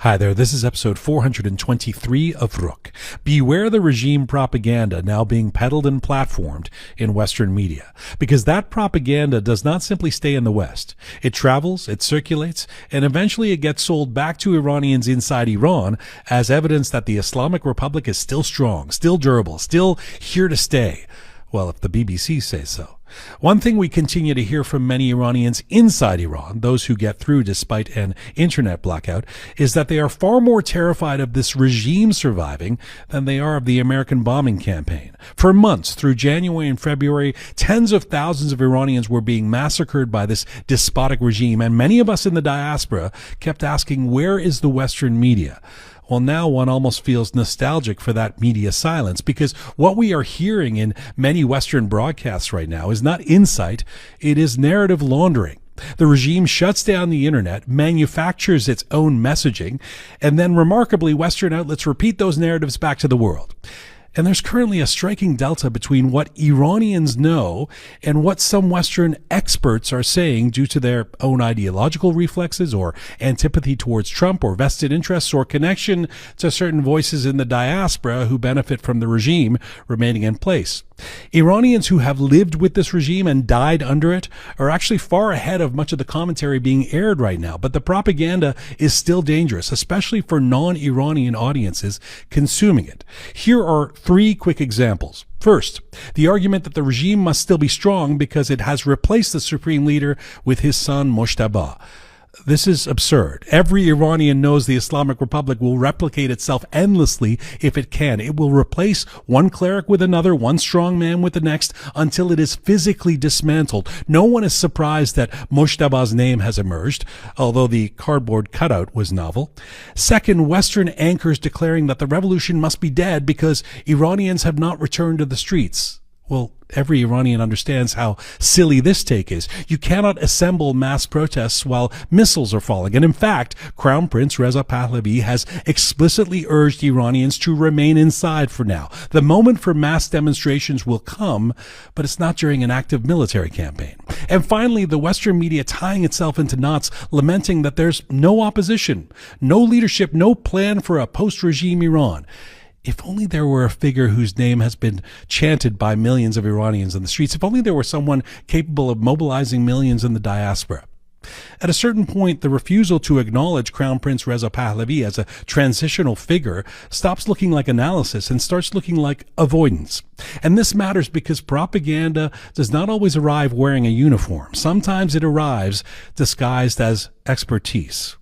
Hi there, this is episode 423 of Rook. Beware the regime propaganda now being peddled and platformed in Western media, because that propaganda does not simply stay in the West. It travels, it circulates, and eventually it gets sold back to Iranians inside Iran as evidence that the Islamic Republic is still strong, still durable, still here to stay. Well, if the BBC says so. One thing we continue to hear from many Iranians inside Iran, those who get through despite an internet blackout, is that they are far more terrified of this regime surviving than they are of the American bombing campaign. For months, through January and February, tens of thousands of Iranians were being massacred by this despotic regime, and many of us in the diaspora kept asking, where is the Western media? Well, now one almost feels nostalgic for that media silence, because what we are hearing in many Western broadcasts right now is not insight, it is narrative laundering. The regime shuts down the internet, manufactures its own messaging, and then remarkably, Western outlets repeat those narratives back to the world. And there's currently a striking delta between what Iranians know and what some Western experts are saying due to their own ideological reflexes or antipathy towards Trump or vested interests or connection to certain voices in the diaspora who benefit from the regime remaining in place. Iranians who have lived with this regime and died under it are actually far ahead of much of the commentary being aired right now, but the propaganda is still dangerous, especially for non-Iranian audiences consuming it. Here are three quick examples. First, the argument that the regime must still be strong because it has replaced the supreme leader with his son Mojtaba. This is absurd. Every Iranian knows the Islamic Republic will replicate itself endlessly if it can. It will replace one cleric with another, one strong man with the next, until it is physically dismantled. No one is surprised that Mojtaba's name has emerged, although the cardboard cutout was novel. Second, Western anchors declaring that the revolution must be dead because Iranians have not returned to the streets. Well, every Iranian understands how silly this take is. You cannot assemble mass protests while missiles are falling. And in fact, Crown Prince Reza Pahlavi has explicitly urged Iranians to remain inside for now. The moment for mass demonstrations will come, but it's not during an active military campaign. And finally, the Western media tying itself into knots, lamenting that there's no opposition, no leadership, no plan for a post-regime Iran. If only there were a figure whose name has been chanted by millions of Iranians in the streets. If only there were someone capable of mobilizing millions in the diaspora. At a certain point, the refusal to acknowledge Crown Prince Reza Pahlavi as a transitional figure stops looking like analysis and starts looking like avoidance. And this matters because propaganda does not always arrive wearing a uniform. Sometimes it arrives disguised as expertise.